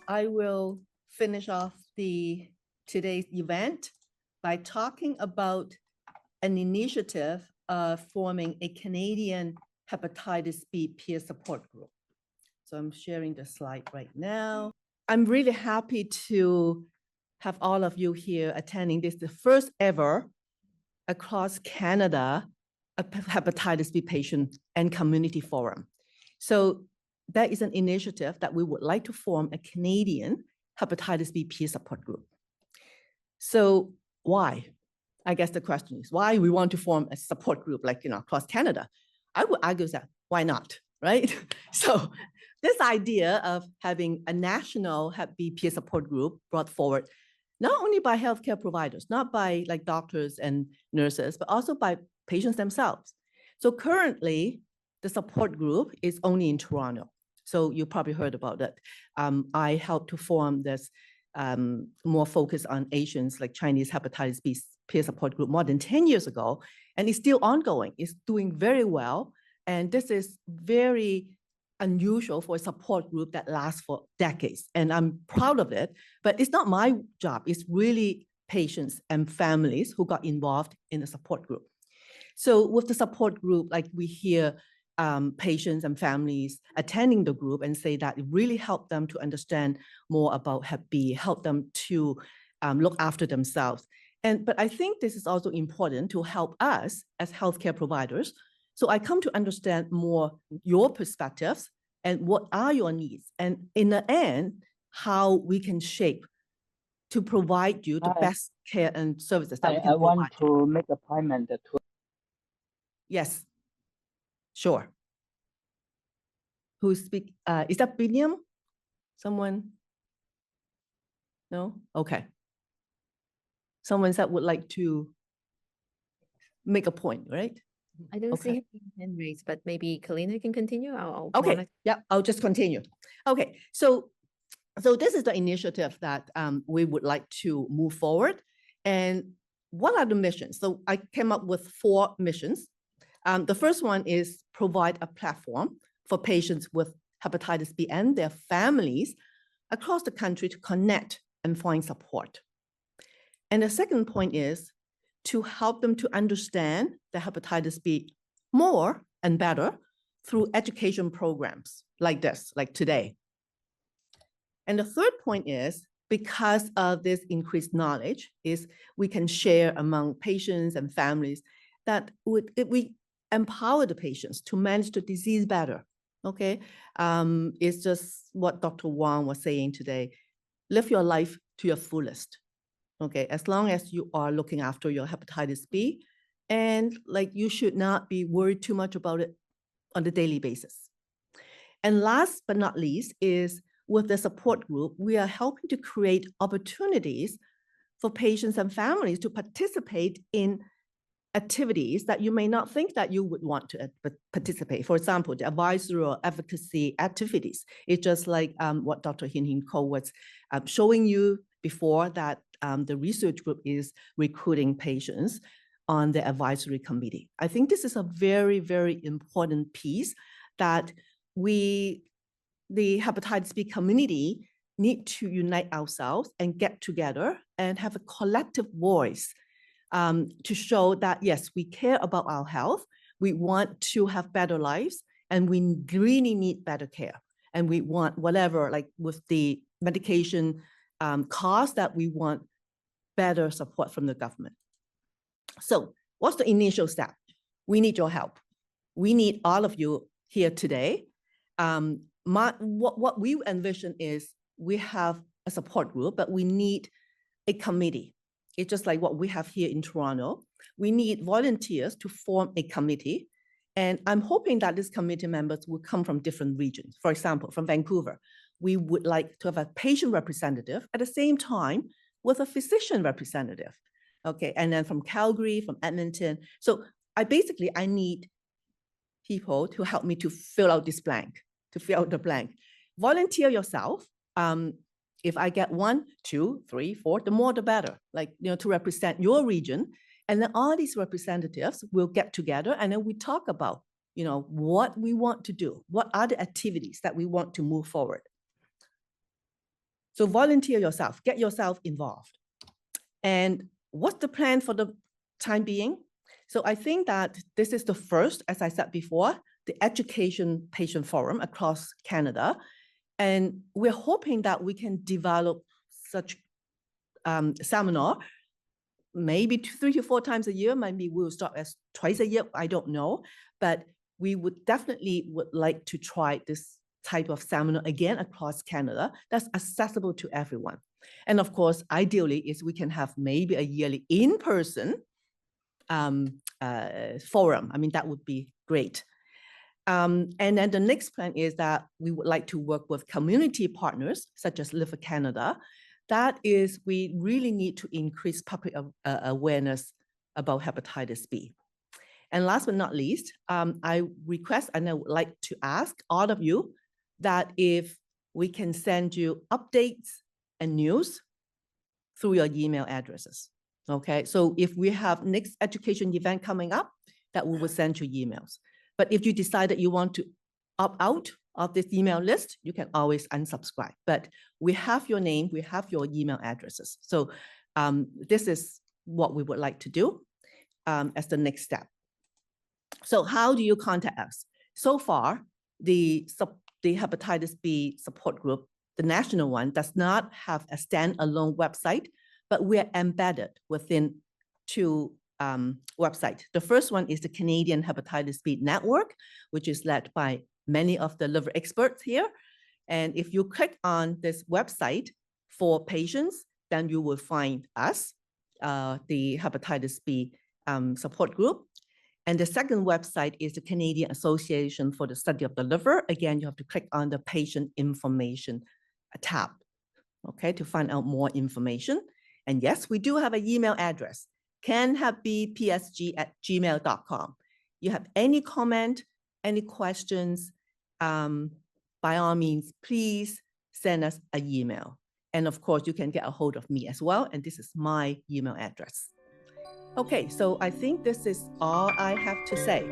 I will finish off today's event by talking about an initiative of forming a Canadian hepatitis B peer support group. So I'm sharing the slide right now. I'm really happy to have all of you here attending this, the first ever across Canada, a hepatitis B patient and community forum. So that is an initiative that we would like to form a Canadian hepatitis B peer support group. So why? I guess the question is why we want to form a support group like, across Canada. I would argue that why not, right? So this idea of having a national Hep B peer support group brought forward not only by healthcare providers, not by like doctors and nurses, but also by patients themselves. So currently, the support group is only in Toronto. So you probably heard about it. I helped to form this more focus on Asians, like Chinese hepatitis B peer support group more than 10 years ago, and it's still ongoing. It's doing very well. And this is very unusual for a support group that lasts for decades. And I'm proud of it, but it's not my job. It's really patients and families who got involved in the support group. So with the support group, like we hear patients and families attending the group and say that it really helped them to understand more about Hep B, help them to look after themselves. But I think this is also important to help us as healthcare providers. So I come to understand more your perspectives and what are your needs. And in the end, how we can shape to provide you the best care and services that we can I want provide. to make an appointment to. Yes, sure. Who speak? Is that William? Someone? No? Okay. Someone that would like to make a point, right? I don't see any hand raised, but maybe Kalina can continue. Okay, yeah, I'll just continue. Okay, so this is the initiative that we would like to move forward. And what are the missions? So I came up with 4 missions. The first one is provide a platform for patients with hepatitis B and their families across the country to connect and find support. And the second point is to help them to understand the hepatitis B more and better through education programs like this, like today. And the third point is, because of this increased knowledge, is we can share among patients and families that we empower the patients to manage the disease better, okay? It's just what Dr. Wang was saying today. Live your life to your fullest, okay? As long as you are looking after your hepatitis B, and like you should not be worried too much about it on a daily basis. And last but not least is with the support group, we are helping to create opportunities for patients and families to participate in activities that you may not think that you would want to participate. For example, the advisory or advocacy activities. It's just like what Dr. Hin Ko was showing you before, that the research group is recruiting patients on the advisory committee. I think this is a very, very important piece that the hepatitis B community need to unite ourselves and get together and have a collective voice to show that, yes, we care about our health, we want to have better lives, and we really need better care. And we want whatever, like with the medication cost, that we want better support from the government. So what's the initial step? We need your help. We need all of you here today. What we envision is we have a support group, but we need a committee. It's just like what we have here in Toronto. We need volunteers to form a committee. And I'm hoping that these committee members will come from different regions. For example, from Vancouver, we would like to have a patient representative at the same time with a physician representative. Okay, and then from Calgary, from Edmonton. So I need people to help me to fill out this blank, to fill out the blank. Volunteer yourself. If I get 1, 2, 3, 4, the more the better, like, to represent your region. And then all these representatives will get together and then we talk about, what we want to do. What are the activities that we want to move forward? So volunteer yourself, get yourself involved. And what's the plan for the time being? So I think that this is the first, as I said before, the education patient forum across Canada. And we're hoping that we can develop such seminar, maybe 3 to 4 times a year. Maybe we'll start as twice a year. I don't know, but we would definitely like to try this type of seminar again across Canada that's accessible to everyone. And of course, ideally is we can have maybe a yearly in-person forum. I mean, that would be great. And then the next plan is that we would like to work with community partners such as Live for Canada. That is, we really need to increase public awareness about hepatitis B. And last but not least, I request and I would like to ask all of you that if we can send you updates and news through your email addresses. Okay, so if we have next education event coming up, that we will send you emails. But if you decide that you want to opt out of this email list, you can always unsubscribe. But we have your name, we have your email addresses. So this is what we would like to do as the next step. So how do you contact us? So far, the hepatitis B support group, the national one, does not have a standalone website, but we're embedded within 2 websites. The first one is the Canadian Hepatitis B Network, which is led by many of the liver experts here. And if you click on this website for patients, then you will find us, the hepatitis B support group. And the second website is the Canadian Association for the Study of the Liver. Again, you have to click on the patient information tab, okay, to find out more information. And yes, we do have an email address, canhepbpsg@gmail.com. You have any comment, any questions, by all means, please send us an email. And of course, you can get a hold of me as well. And this is my email address. Okay, so I think this is all I have to say.